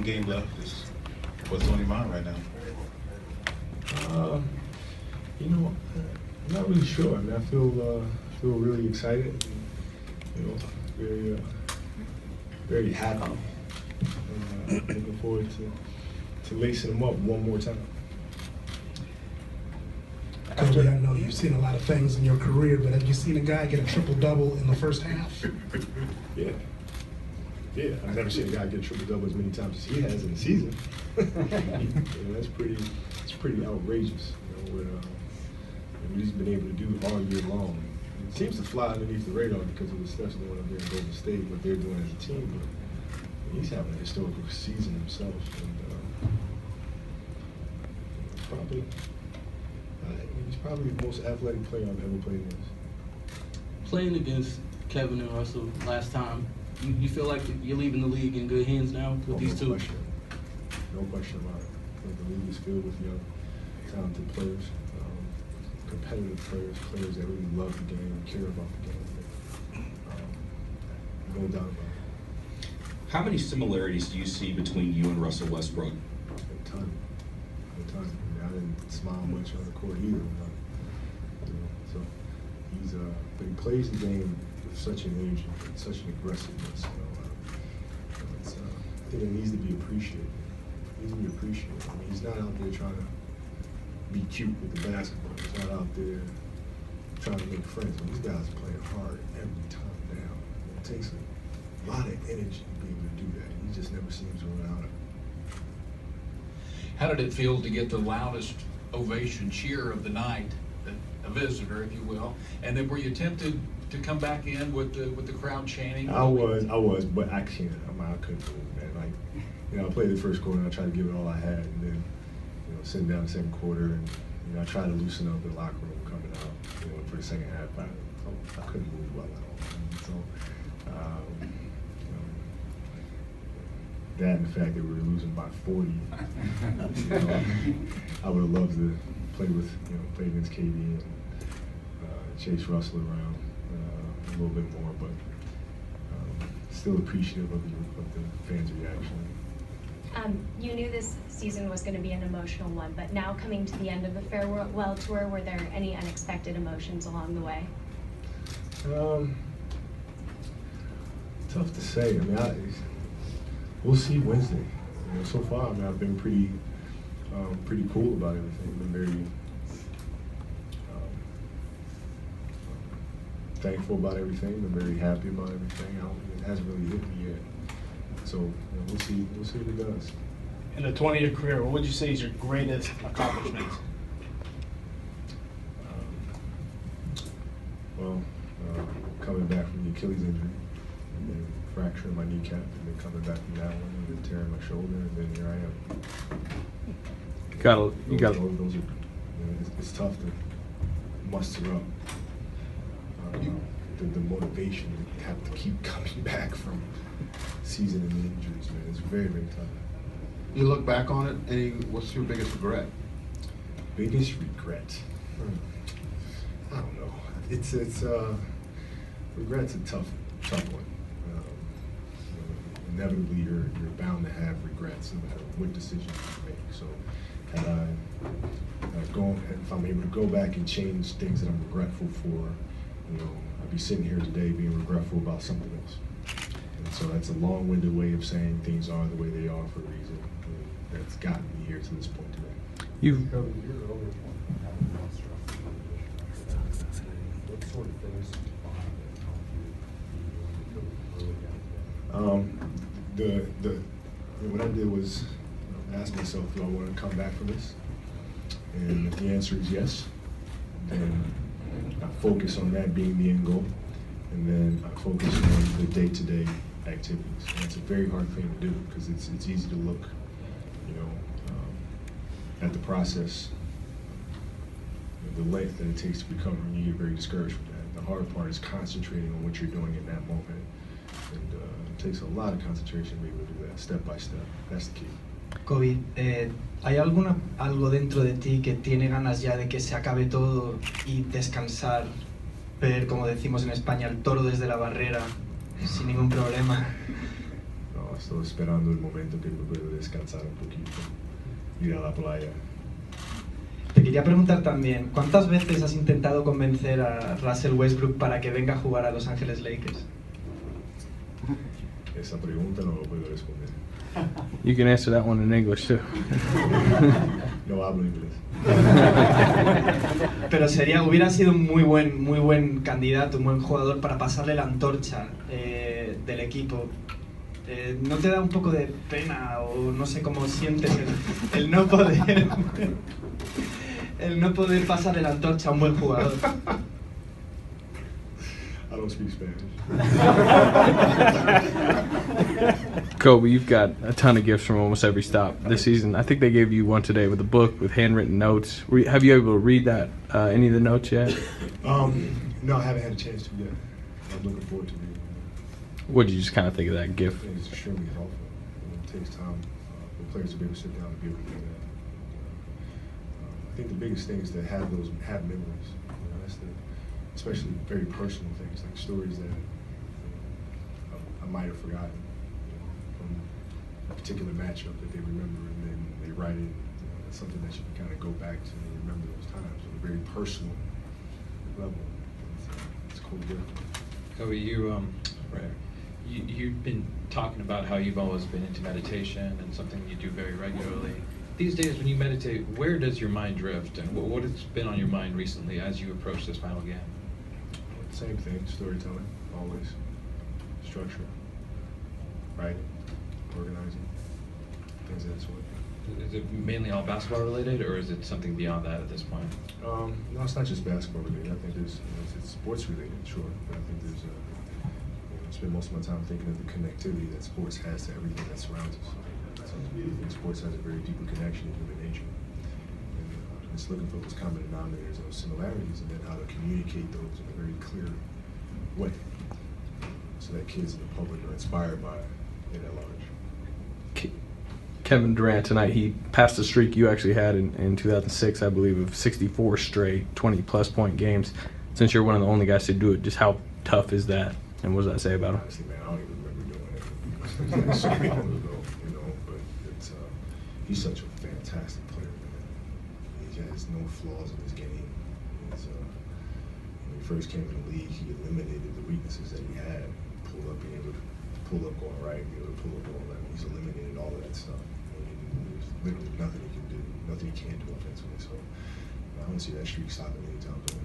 game left. What's on your mind right now? You know, I'm not really sure. I mean, I feel really excited. You know, very happy. Looking forward to lacing them up one more time. Kobe, I know you've seen a lot of things in your career, but have you seen a guy get a triple-double in the first half? Yeah. Yeah, I've never seen a guy get a triple-double as many times as he has in a season. That's pretty outrageous. You know, what he's been able to do all year long. It seems to fly underneath the radar because of the stuff they're doing up there in Golden State, what they're doing as a team. But he's having a historical season himself, and he's probably the most athletic player I've ever played against. Playing against Kevin and Russell last time, you feel like you're leaving the league in good hands now with these two? No question about it. I think the league is filled with young, talented players, competitive players that really love the game and care about the game. No doubt about it. How many similarities do you see between you and Russell Westbrook? A ton. I mean, I didn't smile much on the court either. So but he plays the game with such an energy, such an aggressiveness. I think it needs to be appreciated. I mean, he's not out there trying to be cute with the basketball. He's not out there trying to make friends. These guys are playing hard every time down. It takes a lot of energy to be able to do that. He just never seems to run out of it. How did it feel to get the loudest ovation cheer of the night, a visitor, if you will? And then were you tempted to come back in with the crowd chanting? I was, but I can't. I couldn't move, man. Like, you know, I played the first quarter and I tried to give it all I had, and then, you know, sitting down the second quarter, and you know, I tried to loosen up the locker room coming out, you know, for the second half. I couldn't move well at all. So, that and the fact that we were losing by 40, you know, I would have loved to play against KD and chase Russell around a little bit more, but still appreciative of the fans' reaction. You knew this season was going to be an emotional one, but now coming to the end of the farewell tour, were there any unexpected emotions along the way? Tough to say. I mean, we'll see Wednesday. You know, so far, I mean, I've been pretty cool about everything. I've been very thankful about everything. Been very happy about everything. It hasn't really hit me yet. So, you know, we'll see what it does. In a 20-year career, what would you say is your greatest accomplishment? Coming back from the Achilles injury, and then fracturing my kneecap, and then coming back from that one, and then tearing my shoulder, and then here I am. Those are, you know, it's tough to muster up the motivation to have to keep coming back from season-ending injuries, man. It's very, very tough. You look back on it, what's your biggest regret? Biggest regret? I don't know. It's regret's a tough one. Inevitably, you're bound to have regrets no matter what decision you make. So, if I'm able to go back and change things that I'm regretful for, you know, I'd be sitting here today being regretful about something else. And so that's a long-winded way of saying things are the way they are for a reason. That's gotten me here to this point today. You're over 20. What sort of things what I did was ask myself, do I want to come back from this? And if the answer is yes, then I focus on that being the end goal, and then I focus on the day-to-day activities. And it's a very hard thing to do because it's easy to look, you know, at the process, the length that it takes to recover, and you get very discouraged from that. The hard part is concentrating on what you're doing in that moment, and it takes a lot of concentration to be able to do that, step by step. That's the key. Kobe, ¿hay algo dentro de ti que tiene ganas ya de que se acabe todo y descansar, ver, como decimos en España, el toro desde la barrera sin ningún problema? No, estoy esperando el momento que me puedo descansar un poquito, ir a la playa. Te quería preguntar también, ¿cuántas veces has intentado convencer a Russell Westbrook para que venga a jugar a Los Ángeles Lakers? Esa pregunta no lo puedo responder. You can answer that one in English too. No hablo inglés. Pero hubiera sido un muy buen candidato, un buen jugador para pasarle la antorcha del equipo. ¿No te da un poco de pena o no sé cómo sientes el no poder el no poder pasarle la antorcha a un buen jugador? I don't speak Spanish. Kobe, you've got a ton of gifts from almost every stop this season. I think they gave you one today with a book with handwritten notes. Have you able to read that? Any of the notes yet? No, I haven't had a chance to yet. I'm looking forward to reading it. What did you just kind of think of that gift? I think it's extremely helpful. It takes time for players to be able to sit down and be able to do that. I think the biggest thing is to have memories. That's especially very personal things, like stories that I might have forgotten from a particular matchup that they remember, and then they write it. That's something that you can kind of go back to and remember those times on a very personal level. It's a cool gift. Kobe, you've been talking about how you've always been into meditation and something you do very regularly. These days, when you meditate, where does your mind drift, and what has been on your mind recently as you approach this final game? Same thing, storytelling, always. Structure, writing, organizing, things of that sort. Is it mainly all basketball related, or is it something beyond that at this point? No, it's not just basketball related. I think it's sports related, sure. But I think there's I spend most of my time thinking of the connectivity that sports has to everything that surrounds us. So I think sports has a very deeper connection to human nature. It's looking for those common denominators, those similarities, and then how to communicate those in a very clear way so that kids and the public are inspired by it at large. Kevin Durant tonight, he passed the streak you actually had in 2006, I believe, of 64 straight 20-plus point games. Since you're one of the only guys to do it, just how tough is that, and what does that say about him? Honestly, man, I don't even remember doing it. It was so long ago, but he's such a fantastic player, man. He has no flaws in his game. When he first came in the league, he eliminated the weaknesses that he had. Being able to pull up going right, being able to pull up going left. He's eliminated all of that stuff. There's literally nothing he can do, nothing he can't do offensively. So I don't see that streak stopping anytime soon.